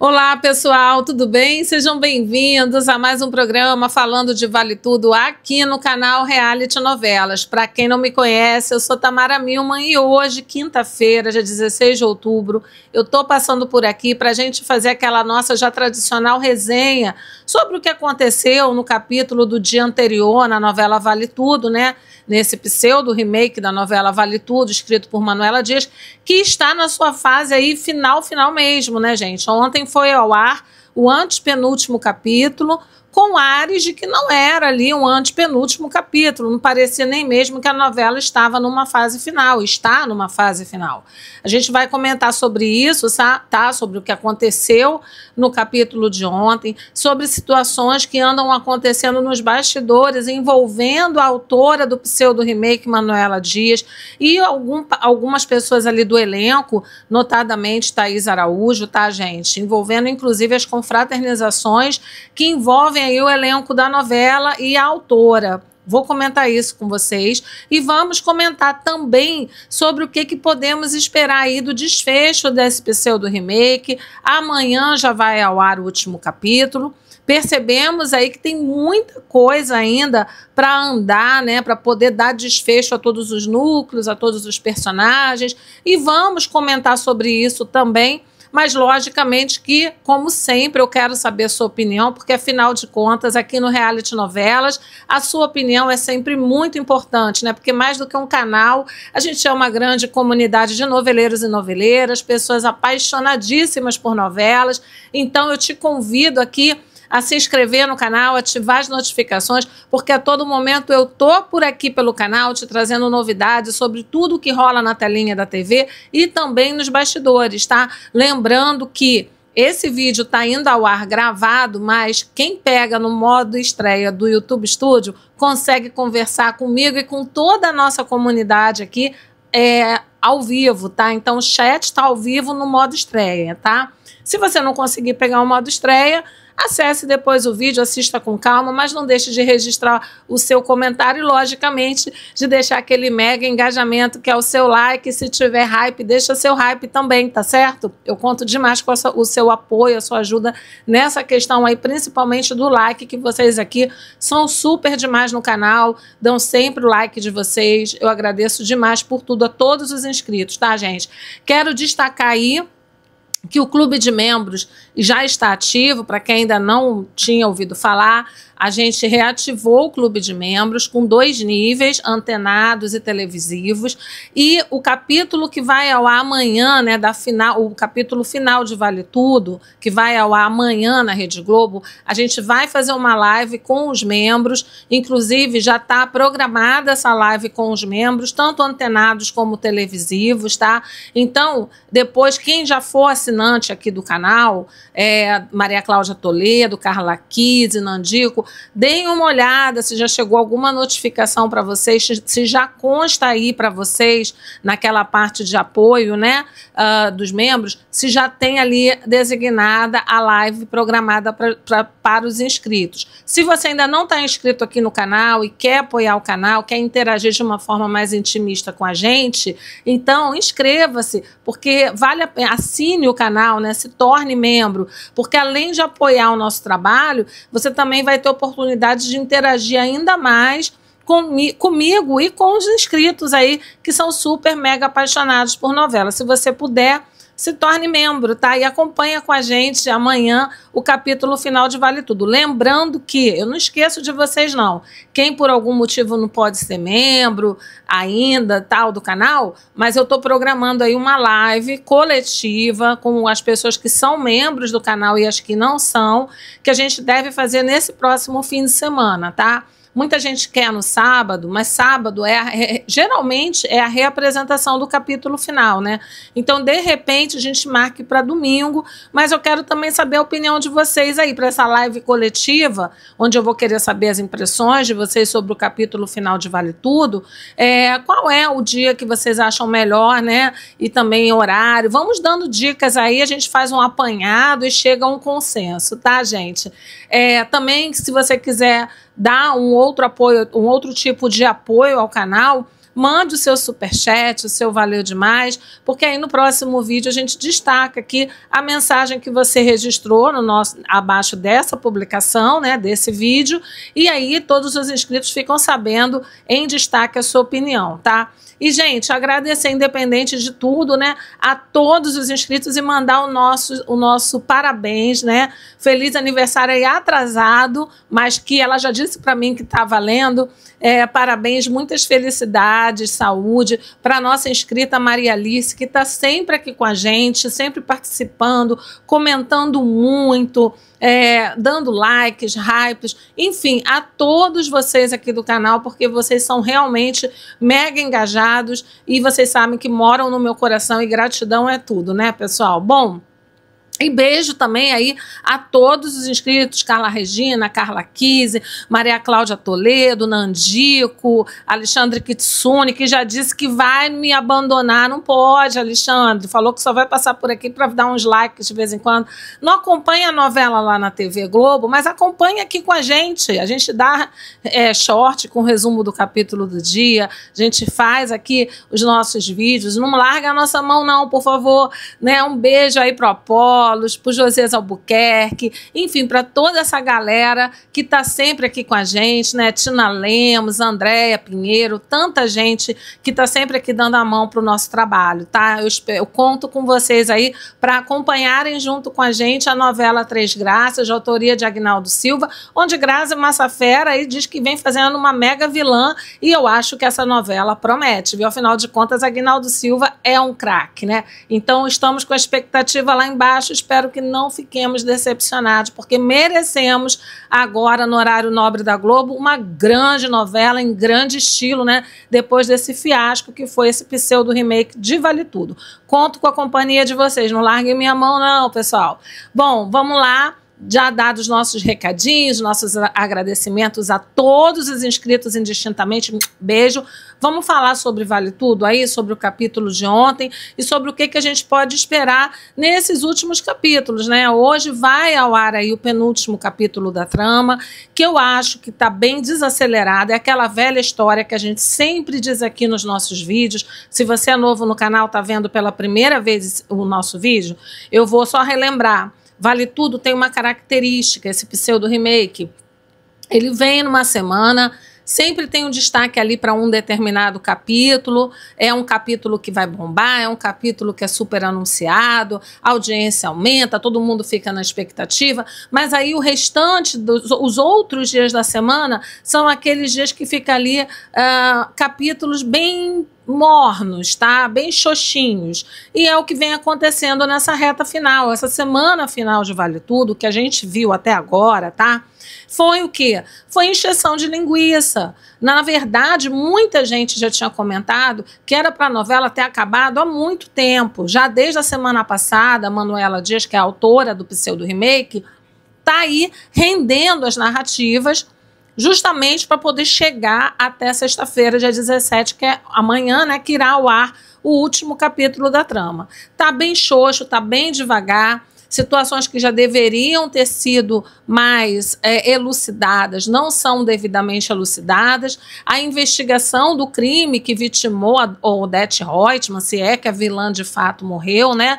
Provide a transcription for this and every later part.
Olá, pessoal, tudo bem? Sejam bem-vindos a mais um programa falando de Vale Tudo aqui no canal Reality Novelas. Para quem não me conhece, eu sou Tamara Milman e hoje, quinta-feira, dia 16 de outubro, eu tô passando por aqui para a gente fazer aquela nossa já tradicional resenha sobre o que aconteceu no capítulo do dia anterior na novela Vale Tudo, né? Nesse pseudo remake da novela Vale Tudo, escrito por Manuela Dias, que está na sua fase aí final mesmo, né, gente? Ontem foi ao ar o antepenúltimo capítulo, com ares de que não era ali um antepenúltimo capítulo, não parecia nem mesmo que a novela estava numa fase final, está numa fase final. A gente vai comentar sobre isso, tá? Sobre o que aconteceu no capítulo de ontem, sobre situações que andam acontecendo nos bastidores, envolvendo a autora do pseudo-remake, Manuela Dias, e algumas pessoas ali do elenco, notadamente Thaís Araújo, tá, gente? Envolvendo, inclusive, as confraternizações que envolvem aí o elenco da novela e a autora. Vou comentar isso com vocês e vamos comentar também sobre o que podemos esperar aí do desfecho desse pseudo remake. Amanhã já vai ao ar o último capítulo. Percebemos aí que tem muita coisa ainda para andar, né, para poder dar desfecho a todos os núcleos, a todos os personagens, e vamos comentar sobre isso também. Mas, logicamente, que, como sempre, eu quero saber a sua opinião, porque, afinal de contas, aqui no Reality Novelas, a sua opinião é sempre muito importante, né? Porque, mais do que um canal, a gente é uma grande comunidade de noveleiros e noveleiras, pessoas apaixonadíssimas por novelas. Então, eu te convido aqui a se inscrever no canal, ativar as notificações, porque a todo momento eu tô por aqui pelo canal te trazendo novidades sobre tudo que rola na telinha da TV e também nos bastidores, tá? Lembrando que esse vídeo tá indo ao ar gravado, mas quem pega no modo estreia do YouTube Studio consegue conversar comigo e com toda a nossa comunidade aqui ao vivo, tá? Então o chat tá ao vivo no modo estreia, tá? Se você não conseguir pegar o modo estreia, acesse depois o vídeo, assista com calma, mas não deixe de registrar o seu comentário e, logicamente, de deixar aquele mega engajamento que é o seu like. Se tiver hype, deixa seu hype também, tá certo? Eu conto demais com o seu apoio, a sua ajuda nessa questão aí, principalmente do like, que vocês aqui são super demais no canal, dão sempre o like de vocês. Eu agradeço demais por tudo a todos os inscritos, tá, gente? Quero destacar aí que o clube de membros já está ativo. Para quem ainda não tinha ouvido falar, a gente reativou o clube de membros com 2 níveis, antenados e televisivos, e o capítulo que vai ao ar amanhã, né, o capítulo final de Vale Tudo, que vai ao ar amanhã na Rede Globo, a gente vai fazer uma live com os membros, inclusive já está programada essa live com os membros, tanto antenados como televisivos, tá? Então, depois, quem já for assinante aqui do canal, Maria Cláudia Toledo, Carla Kise, Nandico, deem uma olhada se já chegou alguma notificação para vocês, se já consta aí para vocês naquela parte de apoio, né, dos membros, se já tem ali designada a live programada para os inscritos. Se você ainda não está inscrito aqui no canal e quer apoiar o canal, quer interagir de uma forma mais intimista com a gente, então inscreva-se, porque vale a pena, assine o canal, né, se torne membro, porque além de apoiar o nosso trabalho, você também vai ter oportunidade de interagir ainda mais comigo e com os inscritos aí que são super mega apaixonados por novela. Se você puder, se torne membro, tá? E acompanha com a gente amanhã o capítulo final de Vale Tudo. Lembrando que, eu não esqueço de vocês não, quem por algum motivo não pode ser membro ainda, tal, do canal, mas eu tô programando aí uma live coletiva com as pessoas que são membros do canal e as que não são, que a gente deve fazer nesse próximo fim de semana, tá? Muita gente quer no sábado, mas sábado geralmente é a reapresentação do capítulo final, né? Então, de repente, a gente marque para domingo, mas eu quero também saber a opinião de vocês aí para essa live coletiva, onde eu vou querer saber as impressões de vocês sobre o capítulo final de Vale Tudo. Qual é o dia que vocês acham melhor, né? E também horário. Vamos dando dicas aí, a gente faz um apanhado e chega a um consenso, tá, gente? Também, se você quiser dar um outro apoio, um outro tipo de apoio ao canal, mande o seu superchat, o seu valeu demais, porque aí no próximo vídeo a gente destaca aqui a mensagem que você registrou no abaixo dessa publicação, né, desse vídeo, e aí todos os inscritos ficam sabendo em destaque a sua opinião, tá? E, gente, agradecer, independente de tudo, né, a todos os inscritos e mandar o nosso parabéns, né? Feliz aniversário aí atrasado, mas que ela já disse para mim que tá valendo. Parabéns, muitas felicidades, saúde para a nossa inscrita Maria Alice, que está sempre aqui com a gente, sempre participando, comentando muito, dando likes, hypes, enfim, a todos vocês aqui do canal, porque vocês são realmente mega engajados e vocês sabem que moram no meu coração e gratidão é tudo, né, pessoal? Bom, e beijo também aí a todos os inscritos, Carla Regina, Carla Kise, Maria Cláudia Toledo, Nandico, Alexandre Kitsune, que já disse que vai me abandonar. Não pode, Alexandre, falou que só vai passar por aqui para dar uns likes de vez em quando. Não acompanha a novela lá na TV Globo, mas acompanha aqui com a gente dá short com resumo do capítulo do dia, a gente faz aqui os nossos vídeos, não larga a nossa mão não, por favor, né? Um beijo aí pro Apolo, para o José Albuquerque, enfim, para toda essa galera que está sempre aqui com a gente, né? Tina Lemos, Andréia Pinheiro, tanta gente que está sempre aqui dando a mão para o nosso trabalho, tá? Eu conto com vocês aí para acompanharem junto com a gente a novela Três Graças, de autoria de Agnaldo Silva, onde Grazi Massafera aí diz que vem fazendo uma mega vilã, e eu acho que essa novela promete, viu? Afinal de contas, Agnaldo Silva é um craque, né? Então estamos com a expectativa lá embaixo. Espero que não fiquemos decepcionados, porque merecemos agora, no horário nobre da Globo, uma grande novela em grande estilo, né? Depois desse fiasco que foi esse pseudo remake de Vale Tudo. Conto com a companhia de vocês, não larguem minha mão não, pessoal. Bom, vamos lá. Já dados nossos recadinhos, nossos agradecimentos a todos os inscritos indistintamente, beijo. Vamos falar sobre Vale Tudo aí, sobre o capítulo de ontem e sobre o que a gente pode esperar nesses últimos capítulos, né? Hoje vai ao ar aí o penúltimo capítulo da trama, que eu acho que está bem desacelerado, é aquela velha história que a gente sempre diz aqui nos nossos vídeos. Se você é novo no canal, está vendo pela primeira vez o nosso vídeo, eu vou só relembrar. Vale Tudo tem uma característica, esse pseudo remake. Ele vem numa semana, sempre tem um destaque ali para um determinado capítulo, é um capítulo que vai bombar, é um capítulo que é super anunciado, a audiência aumenta, todo mundo fica na expectativa, mas aí o restante, os outros dias da semana, são aqueles dias que fica ali capítulos bem mornos, tá? Bem xoxinhos. E é o que vem acontecendo nessa reta final, essa semana final de Vale Tudo, que a gente viu até agora, tá? Foi o quê? Foi encheção de linguiça. Na verdade, muita gente já tinha comentado que era para a novela ter acabado há muito tempo. Já desde a semana passada, a Manuela Dias, que é a autora do pseudo remake, tá aí rendendo as narrativas justamente para poder chegar até sexta-feira, dia 17, que é amanhã, né, que irá ao ar o último capítulo da trama. Tá bem xoxo, tá bem devagar, situações que já deveriam ter sido mais elucidadas não são devidamente elucidadas. A investigação do crime que vitimou a Odete Roitman, se é que a vilã de fato morreu, né,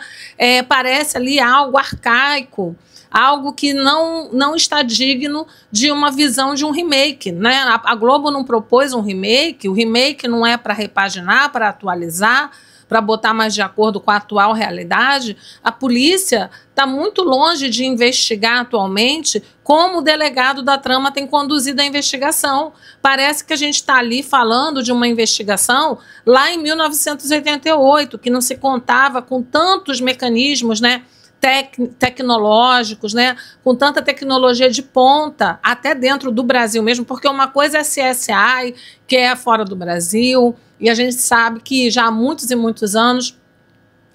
parece ali algo arcaico, algo que não está digno de uma visão de um remake, né? A Globo não propôs um remake, o remake não é para repaginar, para atualizar, para botar mais de acordo com a atual realidade. A polícia está muito longe de investigar atualmente como o delegado da trama tem conduzido a investigação. Parece que a gente está ali falando de uma investigação lá em 1988, que não se contava com tantos mecanismos, né, tecnológicos, né, com tanta tecnologia de ponta, até dentro do Brasil mesmo, porque uma coisa é CSI, que é fora do Brasil, e a gente sabe que já há muitos e muitos anos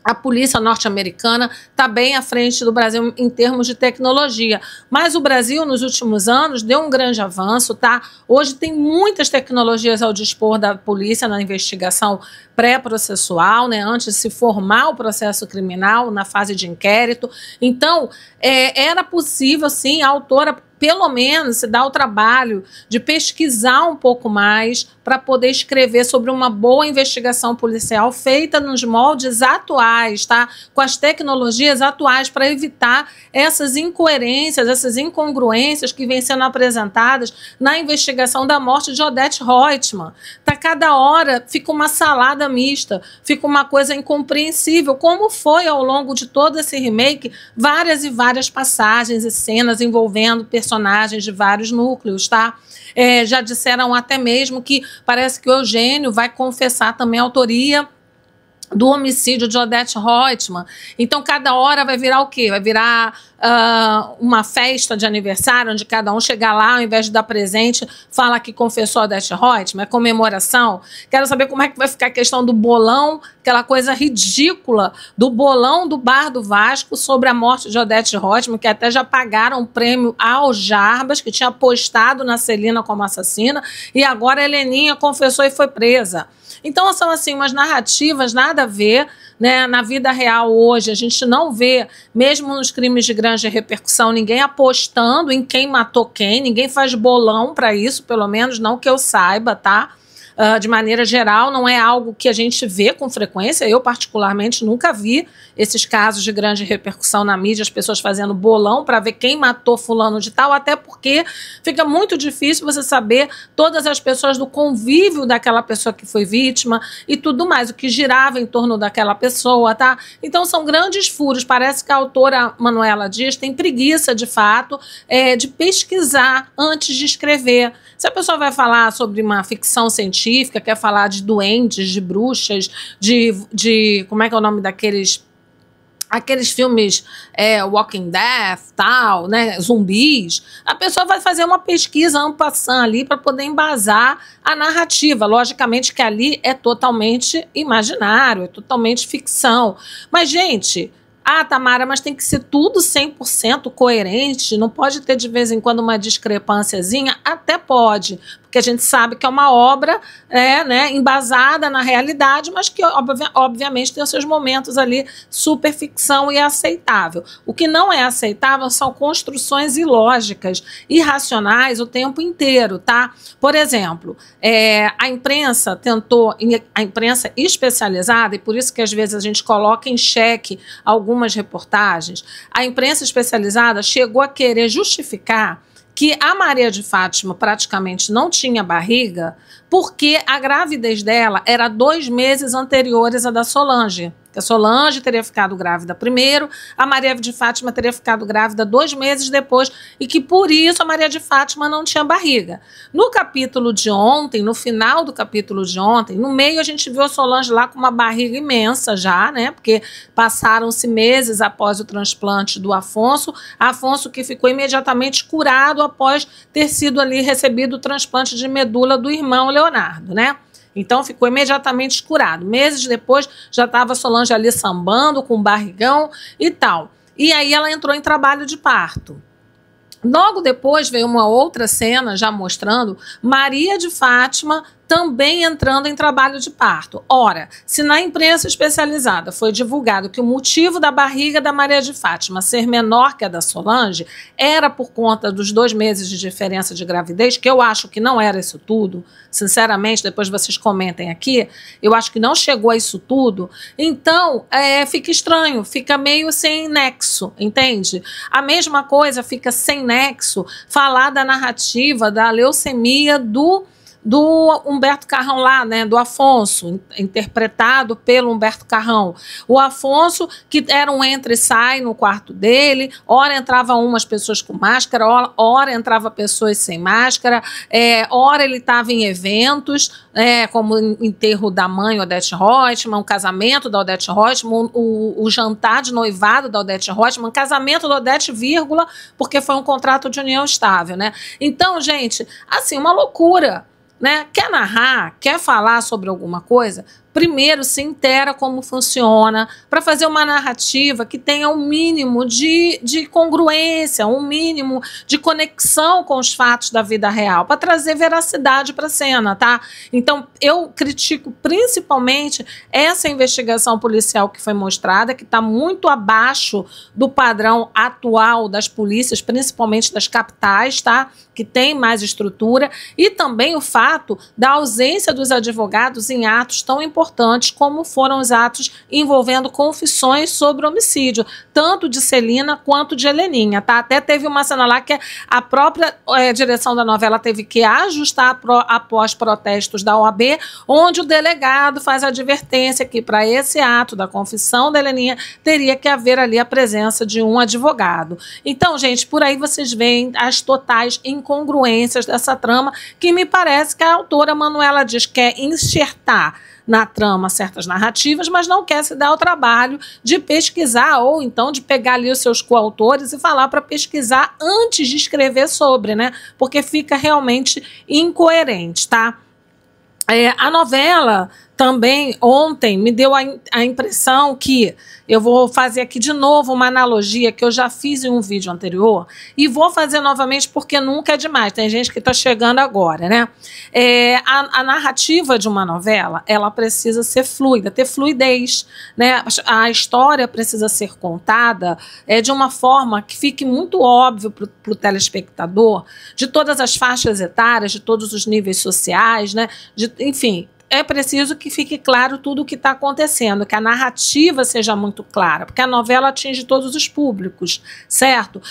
a polícia norte-americana está bem à frente do Brasil em termos de tecnologia. Mas o Brasil, nos últimos anos, deu um grande avanço, tá? Hoje tem muitas tecnologias ao dispor da polícia na investigação pré-processual, né? Antes de se formar o processo criminal, na fase de inquérito. Então, era possível, sim, a autora pelo menos se dá o trabalho de pesquisar um pouco mais para poder escrever sobre uma boa investigação policial feita nos moldes atuais, tá? Com as tecnologias atuais, para evitar essas incoerências, essas incongruências que vêm sendo apresentadas na investigação da morte de Odete Roitman. Tá, cada hora fica uma salada mista, fica uma coisa incompreensível, como foi ao longo de todo esse remake, várias e várias passagens e cenas envolvendo personagens de vários núcleos, tá? Já disseram até mesmo que parece que o Eugênio vai confessar também a autoria do homicídio de Odete Roitman. Então, cada hora vai virar o quê? Vai virar uma festa de aniversário, onde cada um chega lá, ao invés de dar presente, fala que confessou Odete Roitman, é comemoração. Quero saber como é que vai ficar a questão do bolão, aquela coisa ridícula do bolão do Bar do Vasco sobre a morte de Odete Roitman, que até já pagaram um prêmio ao Jarbas, que tinha apostado na Celina como assassina, e agora a Heleninha confessou e foi presa. Então, são assim umas narrativas nada a ver, né? Na vida real hoje, a gente não vê, mesmo nos crimes de grande repercussão, ninguém apostando em quem matou quem, ninguém faz bolão para isso, pelo menos não que eu saiba, tá? De maneira geral, não é algo que a gente vê com frequência. Eu, particularmente, nunca vi esses casos de grande repercussão na mídia, as pessoas fazendo bolão para ver quem matou fulano de tal, até porque fica muito difícil você saber todas as pessoas do convívio daquela pessoa que foi vítima e tudo mais, o que girava em torno daquela pessoa, tá? Então, são grandes furos. Parece que a autora Manuela Dias tem preguiça, de fato, de pesquisar antes de escrever. Se a pessoa vai falar sobre uma ficção científica, quer falar de duendes, de bruxas, de como é que é o nome daqueles filmes Walking Dead, tal, né, zumbis, a pessoa vai fazer uma pesquisa en passant ali para poder embasar a narrativa. Logicamente que ali é totalmente imaginário, é totalmente ficção. Mas, gente... Tamara, mas tem que ser tudo 100% coerente, não pode ter de vez em quando uma discrepânciazinha? Até pode, porque a gente sabe que é uma obra né, embasada na realidade, mas que obviamente tem os seus momentos ali super ficção e aceitável. O que não é aceitável são construções ilógicas, irracionais o tempo inteiro, tá? Por exemplo, a imprensa especializada, e por isso que às vezes a gente coloca em xeque algumas reportagens, a imprensa especializada chegou a querer justificar que a Maria de Fátima praticamente não tinha barriga porque a gravidez dela era 2 meses anteriores à da Solange. A Solange teria ficado grávida primeiro, a Maria de Fátima teria ficado grávida 2 meses depois, e que por isso a Maria de Fátima não tinha barriga. No capítulo de ontem, no final do capítulo de ontem, no meio a gente viu a Solange lá com uma barriga imensa já, né? Porque passaram-se meses após o transplante do Afonso que ficou imediatamente curado após ter sido ali recebido o transplante de medula do irmão Leonardo, né? Então, ficou imediatamente curado. Meses depois, já estava Solange ali sambando, com barrigão e tal. E aí ela entrou em trabalho de parto. Logo depois veio uma outra cena já mostrando Maria de Fátima também entrando em trabalho de parto. Ora, se na imprensa especializada foi divulgado que o motivo da barriga da Maria de Fátima ser menor que a da Solange era por conta dos 2 meses de diferença de gravidez, que eu acho que não era isso tudo, sinceramente, depois vocês comentem aqui, eu acho que não chegou a isso tudo, então fica estranho, fica meio sem nexo, entende? A mesma coisa fica sem nexo falar da narrativa da leucemia do Humberto Carrão lá, né, do Afonso, interpretado pelo Humberto Carrão. O Afonso, que era um entra e sai no quarto dele, ora entrava umas pessoas com máscara, ora entrava pessoas sem máscara, ora ele estava em eventos, como o enterro da mãe Odete Roitman, o casamento da Odete Roitman, o jantar de noivado da Odete Roitman, casamento da Odete, vírgula, porque foi um contrato de união estável, né? Então, gente, assim, uma loucura. Né? Quer narrar, quer falar sobre alguma coisa, primeiro se inteira como funciona, para fazer uma narrativa que tenha um mínimo de congruência, um mínimo de conexão com os fatos da vida real, para trazer veracidade para a cena, tá? Então, eu critico principalmente essa investigação policial que foi mostrada, que está muito abaixo do padrão atual das polícias, principalmente das capitais, tá? Que tem mais estrutura, e também o fato da ausência dos advogados em atos tão importantes como foram os atos envolvendo confissões sobre homicídio, tanto de Celina quanto de Heleninha, tá? Até teve uma cena lá que a própria direção da novela teve que ajustar após protestos da OAB, onde o delegado faz a advertência que para esse ato da confissão da Heleninha teria que haver ali a presença de um advogado. Então, gente, por aí vocês veem as totais incongruências dessa trama, que me parece que a autora Manuela Dias quer enxertar na trama certas narrativas, mas não quer se dar o trabalho de pesquisar, ou então de pegar ali os seus coautores e falar para pesquisar antes de escrever sobre, né? Porque fica realmente incoerente, tá? A novela também, ontem, me deu a impressão que, eu vou fazer aqui de novo uma analogia que eu já fiz em um vídeo anterior, e vou fazer novamente porque nunca é demais, tem gente que está chegando agora, né? A narrativa de uma novela, ela precisa ser fluida, ter fluidez, né? A história precisa ser contada de uma forma que fique muito óbvio para o telespectador, de todas as faixas etárias, de todos os níveis sociais, né? Enfim, é preciso que fique claro tudo o que está acontecendo, que a narrativa seja muito clara, porque a novela atinge todos os públicos, certo?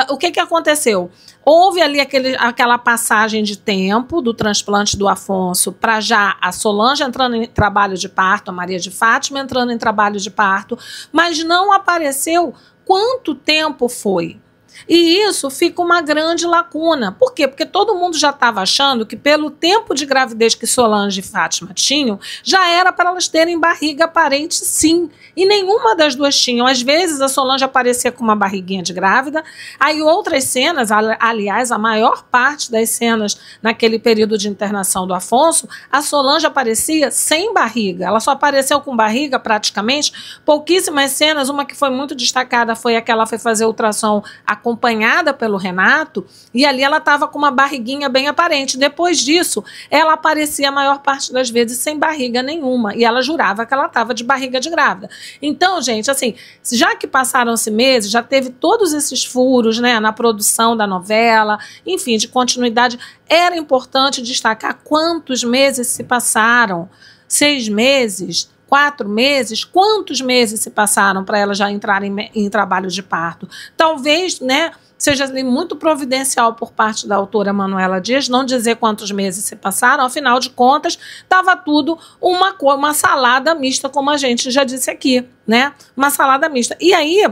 O que aconteceu? Houve ali aquela passagem de tempo do transplante do Afonso para já a Solange entrando em trabalho de parto, a Maria de Fátima entrando em trabalho de parto, mas não apareceu quanto tempo foi. E isso fica uma grande lacuna. Por quê? Porque todo mundo já estava achando que pelo tempo de gravidez que Solange e Fátima tinham, já era para elas terem barriga aparente, sim. E nenhuma das duas tinham. Às vezes a Solange aparecia com uma barriguinha de grávida, aí outras cenas, aliás, a maior parte das cenas naquele período de internação do Afonso, a Solange aparecia sem barriga. Ela só apareceu com barriga praticamente, pouquíssimas cenas. Uma que foi muito destacada foi a que ela foi fazer ultrassom acompanhada pelo Renato, e ali ela estava com uma barriguinha bem aparente. Depois disso, ela aparecia a maior parte das vezes sem barriga nenhuma, e ela jurava que ela estava de barriga de grávida. Então, gente, assim, já que passaram-se meses, já teve todos esses furos, né, na produção da novela, enfim, de continuidade, era importante destacar quantos meses se passaram. 6 meses? 4 meses, quantos meses se passaram para ela já entrar em trabalho de parto? Talvez, né, seja muito providencial por parte da autora Manuela Dias não dizer quantos meses se passaram, afinal de contas, estava tudo uma salada mista, como a gente já disse aqui, né? Uma salada mista. E aí,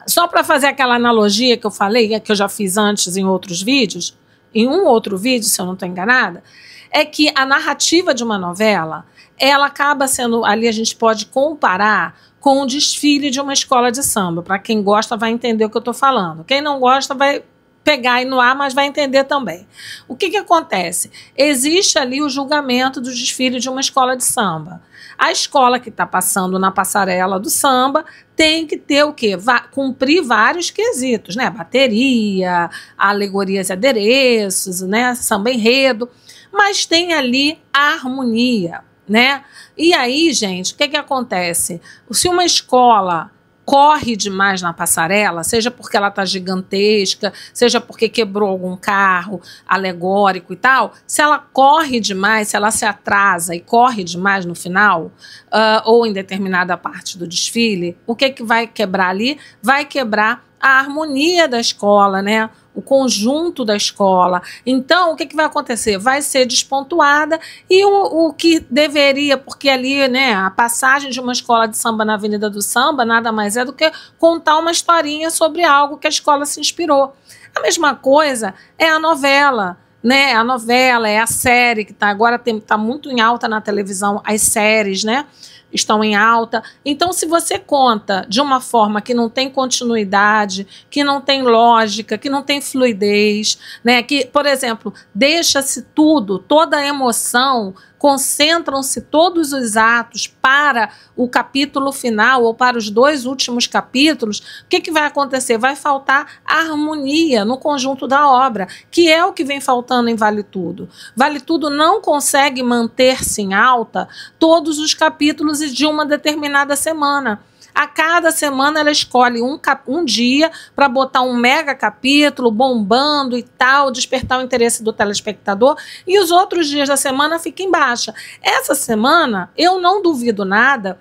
só para fazer aquela analogia que eu falei, que eu já fiz antes em outros vídeos, em um outro vídeo, se eu não estou enganada, é que a narrativa de uma novela, ela acaba sendo, ali a gente pode comparar com o desfile de uma escola de samba. Para quem gosta vai entender o que eu estou falando. Quem não gosta vai pegar aí no ar, mas vai entender também. O que acontece? Existe ali o julgamento do desfile de uma escola de samba. A escola que está passando na passarela do samba tem que ter o quê? Cumprir vários quesitos, né? Bateria, alegorias e adereços, né? Samba enredo. Mas tem ali a harmonia, né? E aí, gente, o que acontece? Se uma escola corre demais na passarela, seja porque ela está gigantesca, seja porque quebrou algum carro alegórico e tal, se ela corre demais, se ela se atrasa e corre demais no final, ou em determinada parte do desfile, o que vai quebrar ali? Vai quebrar a harmonia da escola, né? O conjunto da escola. Então, o que vai acontecer? Vai ser despontuada e o que deveria, porque ali, né, a passagem de uma escola de samba na Avenida do Samba nada mais é do que contar uma historinha sobre algo que a escola se inspirou. A mesma coisa é a novela, né? A novela é a série que agora está muito em alta na televisão, as séries, né? Estão em alta. Então, se você conta de uma forma que não tem continuidade, que não tem lógica, que não tem fluidez, né? Que, por exemplo, deixa-se toda a emoção concentram-se todos os atos para o capítulo final ou para os 2 últimos capítulos, o que vai acontecer? Vai faltar harmonia no conjunto da obra, que é o que vem faltando em Vale Tudo. Vale Tudo não consegue manter-se em alta todos os capítulos e de uma determinada semana. A cada semana ela escolhe um dia para botar um mega capítulo, bombando e tal, despertar o interesse do telespectador, e os outros dias da semana ficam em baixa. Essa semana, eu não duvido nada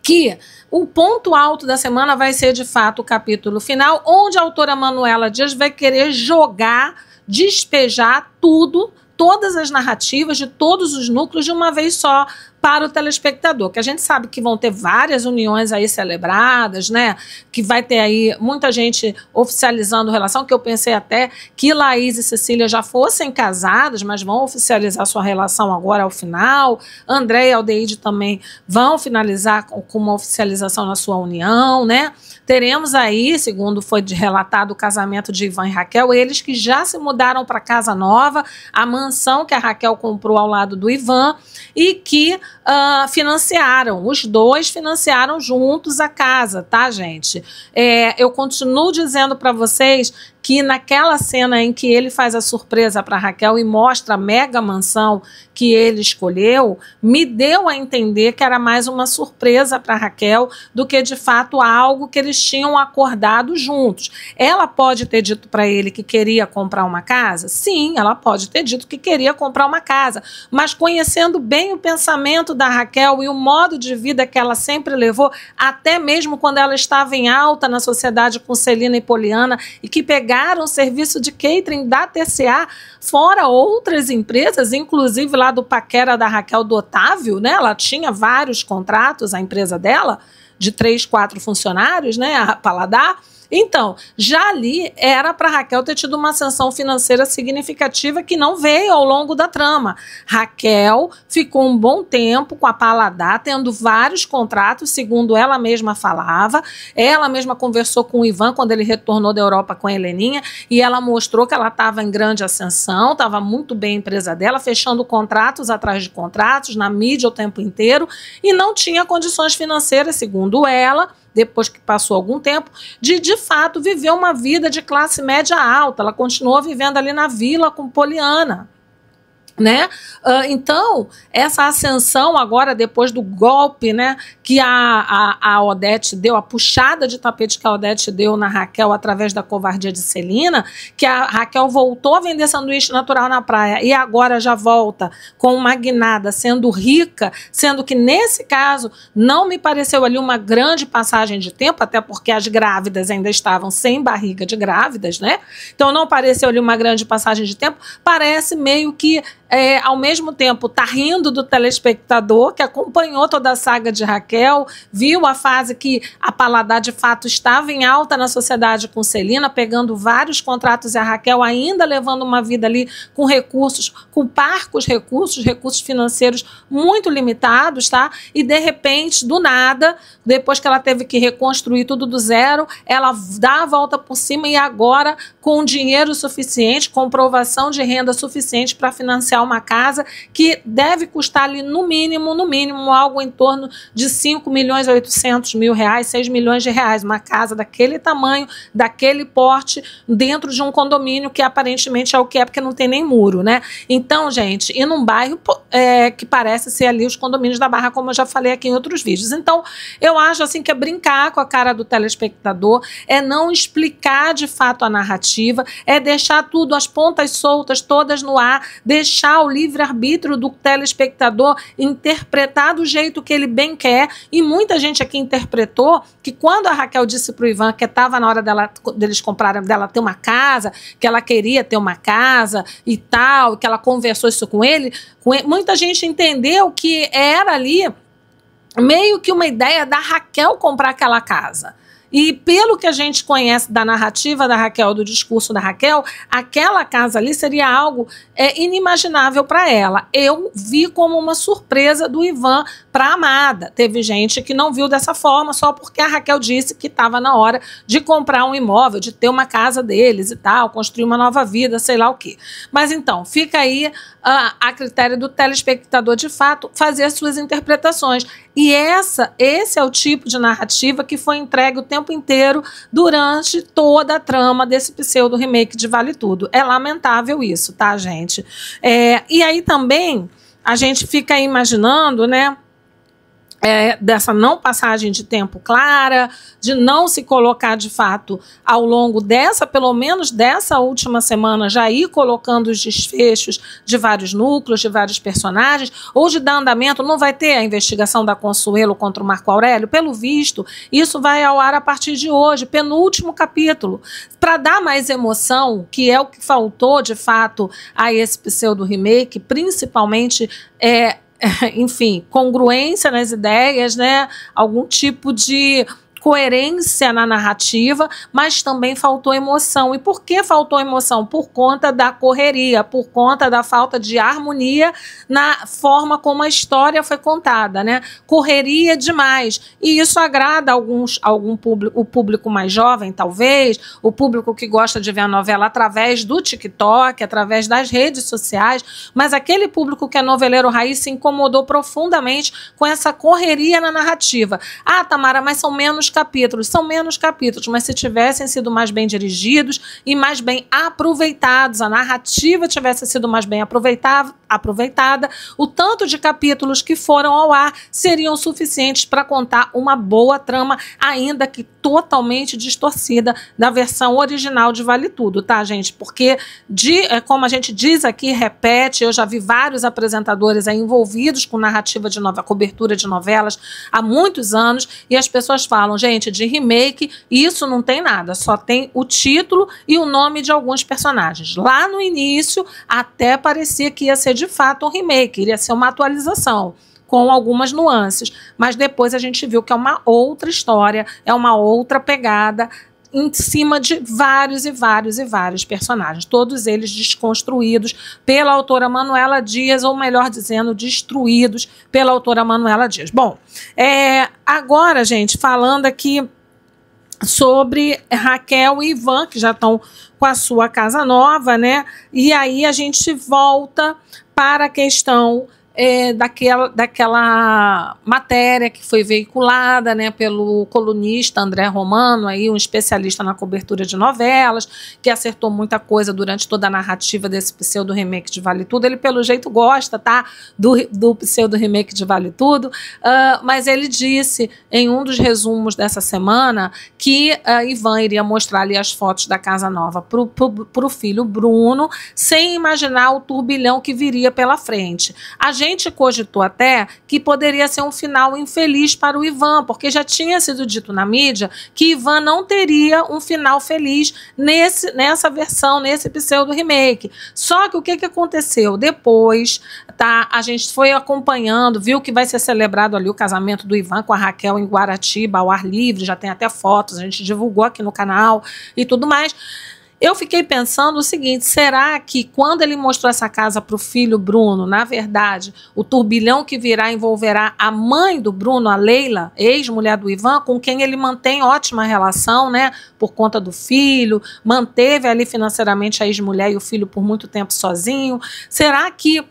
que o ponto alto da semana vai ser, de fato, o capítulo final, onde a autora Manuela Dias vai querer jogar, despejar tudo, todas as narrativas de todos os núcleos de uma vez só para o telespectador, que a gente sabe que vão ter várias uniões aí celebradas, né, que vai ter aí muita gente oficializando relação, que eu pensei até que Laís e Cecília já fossem casadas, mas vão oficializar sua relação agora ao final. André e Aldeide também vão finalizar com uma oficialização na sua união, né. Teremos aí, segundo foi relatado, o casamento de Ivan e Raquel, eles que já se mudaram para casa nova, a mansão que a Raquel comprou ao lado do Ivan, e que financiaram, os dois financiaram juntos a casa, tá, gente? Eu continuo dizendo para vocês que naquela cena em que ele faz a surpresa para Raquel e mostra a mega mansão que ele escolheu, me deu a entender que era mais uma surpresa para Raquel do que, de fato, algo que eles tinham acordado juntos. Ela pode ter dito para ele que queria comprar uma casa? Sim, ela pode ter dito que queria comprar uma casa, mas conhecendo bem o pensamento da Raquel e o modo de vida que ela sempre levou, até mesmo quando ela estava em alta na sociedade com Celina e Poliana, e que pegaram o serviço de catering da TCA, fora outras empresas, inclusive lá do paquera da Raquel, do Otávio, né? Ela tinha vários contratos, a empresa dela, de 3, 4 funcionários, né? A Paladar. Então, já ali era para Raquel ter tido uma ascensão financeira significativa que não veio ao longo da trama. Raquel ficou um bom tempo com a Paladar, tendo vários contratos, segundo ela mesma falava. Ela mesma conversou com o Ivan quando ele retornou da Europa com a Heleninha, e ela mostrou que ela estava em grande ascensão, estava muito bem a empresa dela, fechando contratos atrás de contratos, na mídia o tempo inteiro, e não tinha condições financeiras, segundo ela, depois que passou algum tempo, de fato viver uma vida de classe média alta. Ela continuou vivendo ali na vila com Poliana, né? Então, essa ascensão agora, depois do golpe, né, que a Odete deu, a puxada de tapete que a Odete deu na Raquel através da covardia de Celina, que a Raquel voltou a vender sanduíche natural na praia e agora já volta com uma guinada, sendo rica, sendo que nesse caso não me pareceu ali uma grande passagem de tempo, até porque as grávidas ainda estavam sem barriga de grávidas, né? Então não pareceu ali uma grande passagem de tempo, parece meio que ao mesmo tempo tá rindo do telespectador que acompanhou toda a saga de Raquel, viu a fase que a Paladar de fato estava em alta na sociedade com Celina, pegando vários contratos, e a Raquel ainda levando uma vida ali com recursos, com parcos recursos financeiros muito limitados, tá? E de repente, do nada, depois que ela teve que reconstruir tudo do zero, ela dá a volta por cima e agora com dinheiro suficiente, comprovação de renda suficiente para financiar uma casa que deve custar ali no mínimo algo em torno de 5.800.000 reais, 6 milhões de reais, uma casa daquele tamanho, daquele porte, dentro de um condomínio que aparentemente é o que é, porque não tem nem muro, né? Então, gente, e num bairro que parece ser ali os condomínios da Barra, como eu já falei aqui em outros vídeos. Então, eu acho assim que é brincar com a cara do telespectador, é não explicar de fato a narrativa, é deixar tudo, as pontas soltas, todas no ar, deixar o livre-arbítrio do telespectador interpretar do jeito que ele bem quer. E muita gente aqui interpretou que quando a Raquel disse para o Ivan que estava na hora deles comprarem, dela ter uma casa, que ela queria ter uma casa e tal, que ela conversou isso com ele, muita gente entendeu que era ali meio que uma ideia da Raquel comprar aquela casa. E pelo que a gente conhece da narrativa da Raquel, do discurso da Raquel, aquela casa ali seria algo inimaginável para ela. Eu vi como uma surpresa do Ivan para a Amada. Teve gente que não viu dessa forma, só porque a Raquel disse que estava na hora de comprar um imóvel, de ter uma casa deles e tal, construir uma nova vida, sei lá o quê. Mas então, fica aí a critério do telespectador, de fato, fazer as suas interpretações. E esse é o tipo de narrativa que foi entregue o tempo inteiro durante toda a trama desse pseudo remake de Vale Tudo. É lamentável isso, tá, gente? E aí também a gente fica imaginando, né, dessa não passagem de tempo clara, de não se colocar de fato ao longo pelo menos dessa última semana, já ir colocando os desfechos de vários núcleos, de vários personagens, ou de dar andamento. Não vai ter a investigação da Consuelo contra o Marco Aurélio? Pelo visto, isso vai ao ar a partir de hoje, penúltimo capítulo, para dar mais emoção, que é o que faltou de fato a esse pseudo remake, principalmente enfim, congruência nas ideias, né? Algum tipo de coerência na narrativa, mas também faltou emoção. E por que faltou emoção? Por conta da correria, por conta da falta de harmonia na forma como a história foi contada, né? Correria demais. E isso agrada o público mais jovem, talvez, o público que gosta de ver a novela através do TikTok, através das redes sociais, mas aquele público que é noveleiro raiz se incomodou profundamente com essa correria na narrativa. Ah, Tamara, mas são menos capítulos. São menos capítulos, mas se tivessem sido mais bem dirigidos e mais bem aproveitados, a narrativa tivesse sido mais bem aproveitada, o tanto de capítulos que foram ao ar seriam suficientes para contar uma boa trama, ainda que totalmente distorcida da versão original de Vale Tudo, tá, gente? Porque, como a gente diz aqui, repete, eu já vi vários apresentadores envolvidos com narrativa de cobertura de novelas há muitos anos, e as pessoas falam, gente, de remake, isso não tem nada, só tem o título e o nome de alguns personagens. Lá no início, até parecia que ia ser de fato um remake, iria ser uma atualização, com algumas nuances, mas depois a gente viu que é uma outra história, é uma outra pegada, em cima de vários e vários e vários personagens, todos eles desconstruídos pela autora Manuela Dias, ou melhor dizendo, destruídos pela autora Manuela Dias. Bom, agora, gente, falando aqui sobre Raquel e Ivan, que já estão com a sua casa nova, né? E aí a gente volta para a questão daquela matéria que foi veiculada, né, pelo colunista André Romano, aí, um especialista na cobertura de novelas, que acertou muita coisa durante toda a narrativa desse pseudo remake de Vale Tudo. Ele, pelo jeito, gosta, tá, do pseudo remake de Vale Tudo, mas ele disse em um dos resumos dessa semana que Ivan iria mostrar ali as fotos da casa nova pro filho Bruno, sem imaginar o turbilhão que viria pela frente. A gente cogitou até que poderia ser um final infeliz para o Ivan, porque já tinha sido dito na mídia que Ivan não teria um final feliz nessa versão, nesse pseudo remake. Só que o que aconteceu? Depois, tá, a gente foi acompanhando, viu que vai ser celebrado ali o casamento do Ivan com a Raquel em Guaratiba, ao ar livre, já tem até fotos, a gente divulgou aqui no canal e tudo mais. Eu fiquei pensando o seguinte, será que quando ele mostrou essa casa para o filho Bruno, na verdade, o turbilhão que virá envolverá a mãe do Bruno, a Leila, ex-mulher do Ivan, com quem ele mantém ótima relação, né, por conta do filho, manteve ali financeiramente a ex-mulher e o filho por muito tempo sozinho? Será que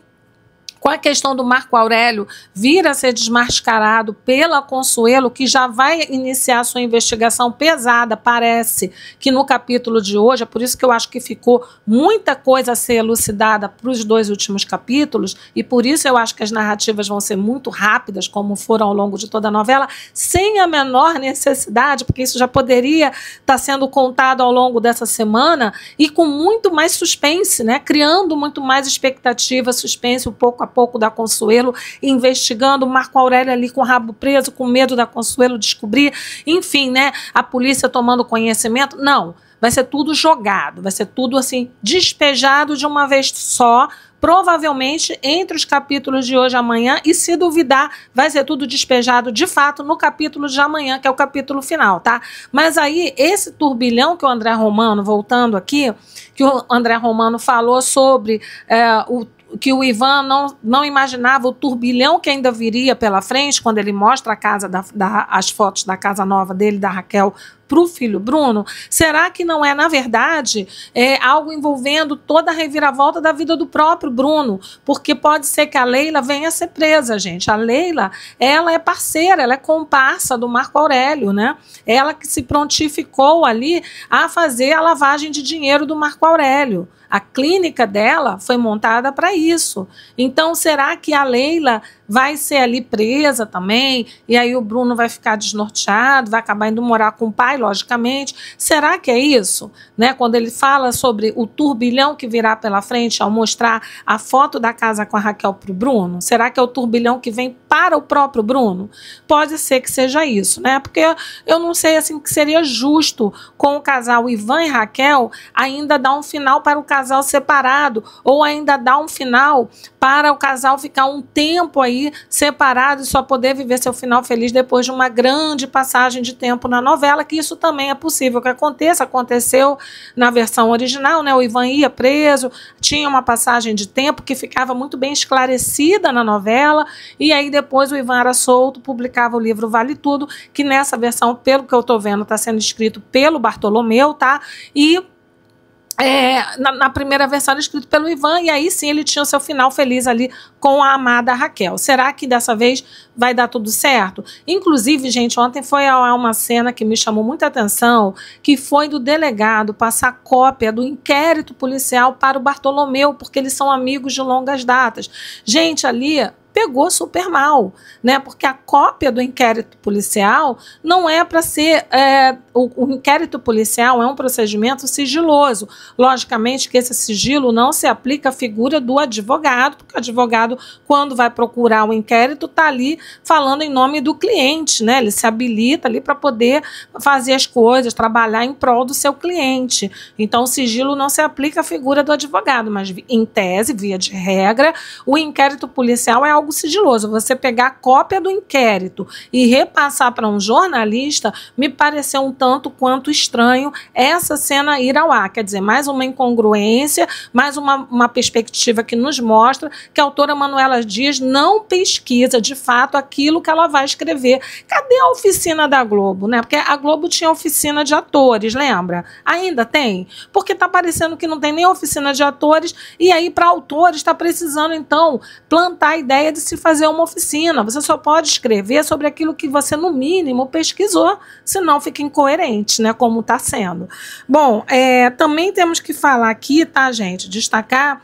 com a questão do Marco Aurélio vir a ser desmascarado pela Consuelo, que já vai iniciar sua investigação pesada, parece que no capítulo de hoje, é por isso que eu acho que ficou muita coisa a ser elucidada para os 2 últimos capítulos, e por isso eu acho que as narrativas vão ser muito rápidas, como foram ao longo de toda a novela, sem a menor necessidade, porque isso já poderia estar sendo contado ao longo dessa semana, e com muito mais suspense, né? Criando muito mais expectativa, suspense, um pouco a pouco da Consuelo, investigando o Marco Aurélio ali com o rabo preso, com medo da Consuelo descobrir, enfim, né, a polícia tomando conhecimento. Não, vai ser tudo jogado, vai ser tudo assim, despejado de uma vez só, provavelmente entre os capítulos de hoje e amanhã, e se duvidar, vai ser tudo despejado de fato no capítulo de amanhã, que é o capítulo final, tá? Mas aí, esse turbilhão que o André Romano, voltando aqui, que o André Romano falou sobre que o Ivan não imaginava o turbilhão que ainda viria pela frente, quando ele mostra a casa as fotos da casa nova dele, da Raquel, para o filho Bruno. Será que não é, na verdade, algo envolvendo toda a reviravolta da vida do próprio Bruno? Porque pode ser que a Leila venha a ser presa, gente. A Leila, ela é parceira, ela é comparsa do Marco Aurélio, né? Ela que se prontificou ali a fazer a lavagem de dinheiro do Marco Aurélio. A clínica dela foi montada para isso. Então, será que a Leila vai ser ali presa também? E aí o Bruno vai ficar desnorteado, vai acabar indo morar com o pai, logicamente. Será que é isso? Né? Quando ele fala sobre o turbilhão que virá pela frente ao mostrar a foto da casa com a Raquel para o Bruno, será que é o turbilhão que vem para o próprio Bruno? Pode ser que seja isso, né? Porque eu não sei assim que seria justo com o casal Ivan e Raquel ainda dar um final para o casal separado, ou ainda dar um final para o casal ficar um tempo aí separado e só poder viver seu final feliz depois de uma grande passagem de tempo na novela, que isso também é possível que aconteça. Aconteceu na versão original, né? O Ivan ia preso, tinha uma passagem de tempo que ficava muito bem esclarecida na novela, e aí depois o Ivan era solto, publicava o livro Vale Tudo, que nessa versão, pelo que eu tô vendo, está sendo escrito pelo Bartolomeu, tá? E na primeira versão era escrito pelo Ivan, e aí sim ele tinha o seu final feliz ali com a amada Raquel. Será que dessa vez vai dar tudo certo? Inclusive, gente, ontem foi uma cena que me chamou muita atenção, que foi do delegado passar cópia do inquérito policial para o Bartolomeu, porque eles são amigos de longas datas. Gente, ali pegou super mal, né? Porque a cópia do inquérito policial não é para ser... o inquérito policial é um procedimento sigiloso. Logicamente que esse sigilo não se aplica à figura do advogado, porque o advogado, quando vai procurar o inquérito, está ali falando em nome do cliente, né? Ele se habilita ali para poder fazer as coisas, trabalhar em prol do seu cliente. Então, o sigilo não se aplica à figura do advogado, mas, em tese, via de regra, o inquérito policial é algo sigiloso. Você pegar a cópia do inquérito e repassar para um jornalista, me pareceu um tanto quanto estranho essa cena ir ao ar. Quer dizer, mais uma incongruência, mais uma perspectiva que nos mostra que a autora Manuela Dias não pesquisa, de fato, aquilo que ela vai escrever. Cadê a oficina da Globo, né? Porque a Globo tinha oficina de atores, lembra? Ainda tem? Porque tá parecendo que não tem nem oficina de atores, e aí para autores está precisando, então, plantar a ideia de se fazer uma oficina. Você só pode escrever sobre aquilo que você, no mínimo, pesquisou, senão fica incoerente, né, como está sendo. Bom, também temos que falar aqui, tá, gente, destacar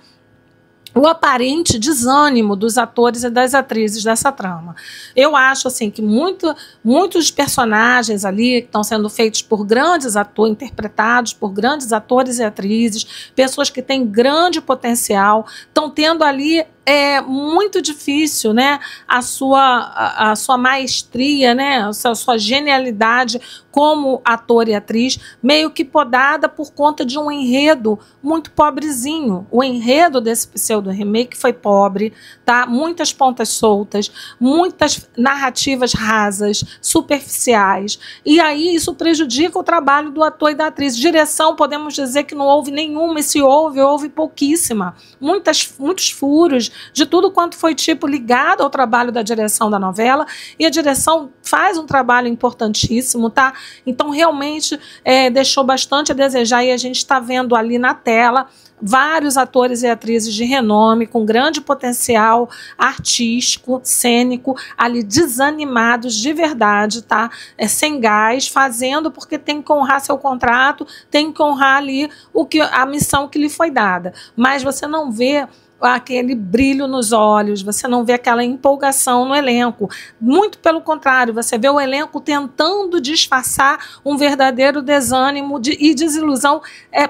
o aparente desânimo dos atores e das atrizes dessa trama. Eu acho assim que muitos personagens ali que estão sendo feitos por grandes atores, interpretados por grandes atores e atrizes, pessoas que têm grande potencial, estão tendo ali muito difícil, né, a sua maestria, né, a sua genialidade como ator e atriz, meio que podada por conta de um enredo muito pobrezinho. O enredo desse pseudo-remake foi pobre, tá? Muitas pontas soltas, muitas narrativas rasas, superficiais, e aí isso prejudica o trabalho do ator e da atriz. Direção, podemos dizer que não houve nenhuma, e se houve pouquíssima. Muitos furos, de tudo quanto foi tipo ligado ao trabalho da direção da novela, e a direção faz um trabalho importantíssimo, tá? Então realmente deixou bastante a desejar, e a gente está vendo ali na tela vários atores e atrizes de renome, com grande potencial artístico, cênico, ali desanimados de verdade, tá? Sem gás, fazendo porque tem que honrar seu contrato, tem que honrar ali a missão que lhe foi dada. Mas você não vê aquele brilho nos olhos, você não vê aquela empolgação no elenco. Muito pelo contrário, você vê o elenco tentando disfarçar um verdadeiro desânimo e desilusão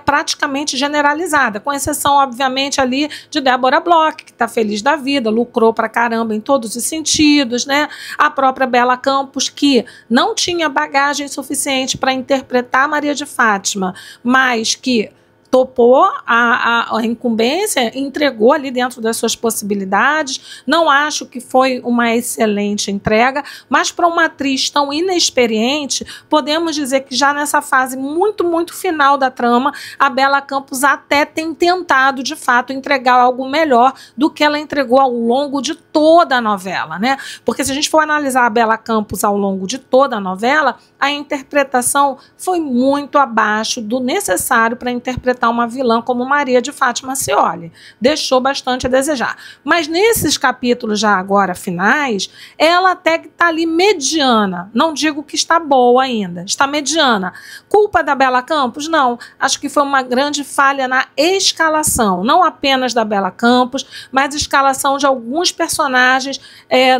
praticamente generalizada, com exceção, obviamente, ali de Débora Bloch, que está feliz da vida, lucrou pra caramba em todos os sentidos, né? A própria Bela Campos, que não tinha bagagem suficiente para interpretar Maria de Fátima, mas que topou a incumbência, entregou ali dentro das suas possibilidades. Não acho que foi uma excelente entrega, mas para uma atriz tão inexperiente, podemos dizer que já nessa fase muito final da trama, a Bela Campos até tem tentado, de fato, entregar algo melhor do que ela entregou ao longo de toda a novela, né? Porque se a gente for analisar a Bela Campos ao longo de toda a novela, a interpretação foi muito abaixo do necessário para interpretar uma vilã como Maria de Fátima Scioli. Deixou bastante a desejar. Mas nesses capítulos já agora finais, ela até está ali mediana. Não digo que está boa ainda, está mediana. Culpa da Bela Campos? Não. Acho que foi uma grande falha na escalação. Não apenas da Bela Campos, mas escalação de alguns personagens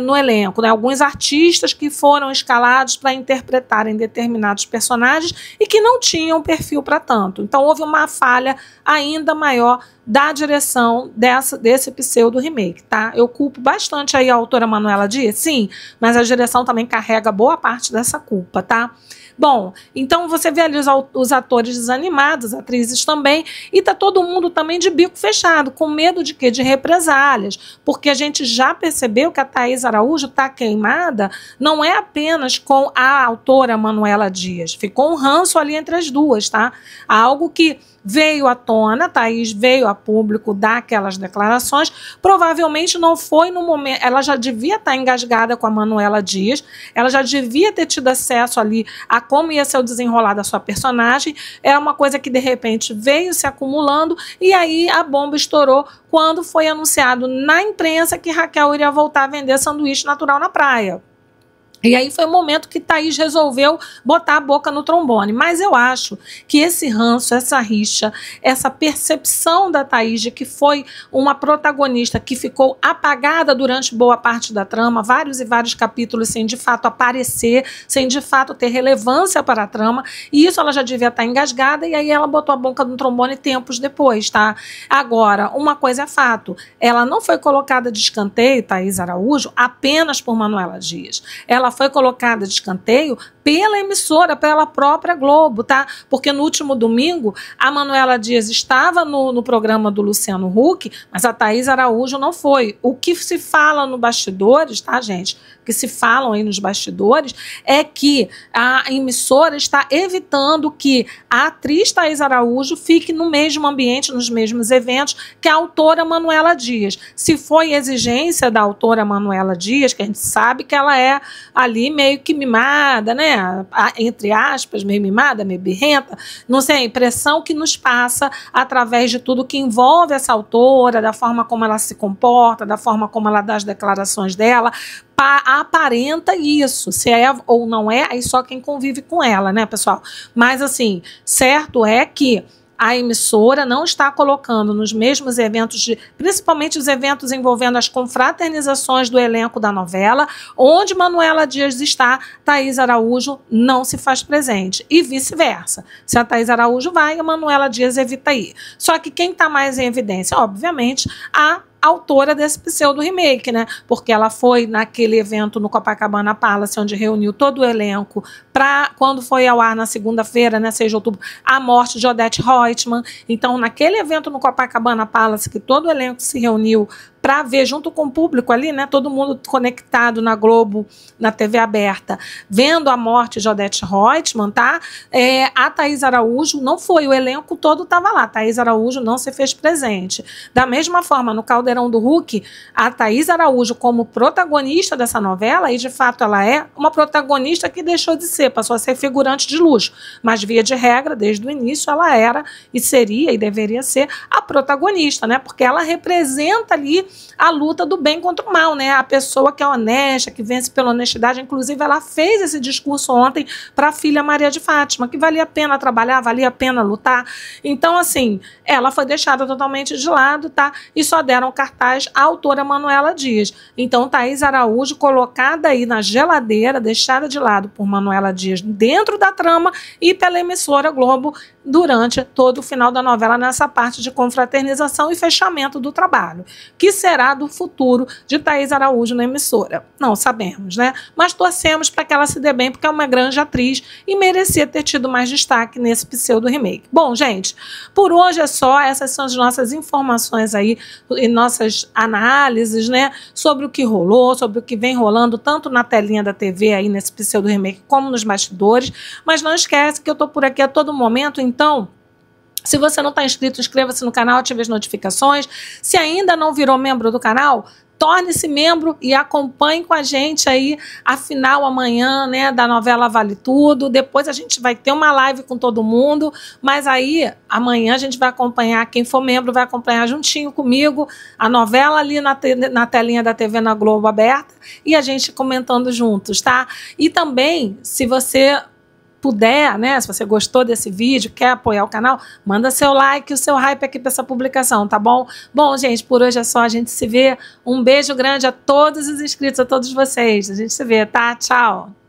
no elenco, né? Alguns artistas que foram escalados para interpretarem determinados personagens e que não tinham perfil para tanto. Então houve uma falha ainda maior da direção desse pseudo remake, tá? Eu culpo bastante aí a autora Manuela Dias, sim, mas a direção também carrega boa parte dessa culpa, tá? Bom, então você vê ali os atores desanimados, as atrizes também, e tá todo mundo também de bico fechado, com medo de quê? De represálias, porque a gente já percebeu que a Thaís Araújo tá queimada, não é apenas com a autora Manuela Dias, ficou um ranço ali entre as duas, tá? Algo que veio à tona, Thaís veio a público dar aquelas declarações, provavelmente não foi no momento, ela já devia estar engasgada com a Manuela Dias, ela já devia ter tido acesso ali a como ia ser o desenrolar da sua personagem, era uma coisa que de repente veio se acumulando e aí a bomba estourou quando foi anunciado na imprensa que Raquel iria voltar a vender sanduíche natural na praia. E aí foi o momento que Thaís resolveu botar a boca no trombone. Mas eu acho que esse ranço, essa rixa, essa percepção da Thaís de que foi uma protagonista que ficou apagada durante boa parte da trama, vários e vários capítulos sem de fato aparecer, sem de fato ter relevância para a trama, e isso ela já devia estar engasgada, e aí ela botou a boca no trombone tempos depois, tá? Agora, uma coisa é fato, ela não foi colocada de escanteio, Thaís Araújo, apenas por Manuela Dias. Ela foi colocada de escanteio pela emissora, pela própria Globo, tá? Porque no último domingo, a Manuela Dias estava no programa do Luciano Huck, mas a Thaís Araújo não foi. O que se fala no bastidores, tá, gente? O que se falam aí nos bastidores é que a emissora está evitando que a atriz Thaís Araújo fique no mesmo ambiente, nos mesmos eventos que a autora Manuela Dias. Se foi exigência da autora Manuela Dias, que a gente sabe que ela é ali meio que mimada, né? Entre aspas, meio mimada, meio birrenta, não sei, a impressão que nos passa através de tudo que envolve essa autora, da forma como ela se comporta, da forma como ela dá as declarações dela, aparenta isso, se é ou não é, aí só quem convive com ela, né, pessoal? Mas assim, certo é que a emissora não está colocando nos mesmos eventos, principalmente os eventos envolvendo as confraternizações do elenco da novela, onde Manuela Dias está, Thaís Araújo não se faz presente, e vice-versa. Se a Thaís Araújo vai, a Manuela Dias evita ir. Só que quem está mais em evidência, obviamente, a autora desse pseudo remake, né? Porque ela foi naquele evento no Copacabana Palace, onde reuniu todo o elenco para, quando foi ao ar na segunda-feira, né, 6 de outubro, a morte de Odete Roitman. Então, naquele evento no Copacabana Palace, que todo o elenco se reuniu para ver junto com o público ali, né, todo mundo conectado na Globo, na TV aberta, vendo a morte de Odete Roitman, tá? A Thaís Araújo não foi, o elenco todo estava lá, a Thaís Araújo não se fez presente. Da mesma forma, no Caldeirão do Huck, a Thaís Araújo, como protagonista dessa novela, e de fato ela é uma protagonista que deixou de ser, passou a ser figurante de luxo, mas via de regra, desde o início, ela era e seria e deveria ser a protagonista, né? Porque ela representa ali a luta do bem contra o mal, né? A pessoa que é honesta, que vence pela honestidade. Inclusive, ela fez esse discurso ontem para a filha Maria de Fátima, que valia a pena trabalhar, valia a pena lutar. Então, assim, ela foi deixada totalmente de lado, tá? E só deram cartaz à autora Manuela Dias. Então, Thaís Araújo, colocada aí na geladeira, deixada de lado por Manuela Dias dentro da trama e pela emissora Globo durante todo o final da novela, nessa parte de confraternização e fechamento do trabalho. Que se será do futuro de Thaís Araújo na emissora? Não sabemos, né? Mas torcemos para que ela se dê bem, porque é uma grande atriz e merecia ter tido mais destaque nesse pseudo remake. Bom, gente, por hoje é só. Essas são as nossas informações aí e nossas análises, né, sobre o que rolou, sobre o que vem rolando, tanto na telinha da TV aí nesse pseudo remake, como nos bastidores. Mas não esquece que eu tô por aqui a todo momento, então se você não está inscrito, inscreva-se no canal, ative as notificações. Se ainda não virou membro do canal, torne-se membro e acompanhe com a gente aí a final amanhã, né, da novela Vale Tudo. Depois a gente vai ter uma live com todo mundo, mas aí amanhã a gente vai acompanhar, quem for membro vai acompanhar juntinho comigo a novela ali na telinha da TV na Globo aberta e a gente comentando juntos, tá? E também, se você puder, né, se você gostou desse vídeo, quer apoiar o canal, manda seu like, o seu hype aqui para essa publicação, tá bom? Bom, gente, por hoje é só, a gente se vê. Um beijo grande a todos os inscritos, a todos vocês. A gente se vê, tá? Tchau!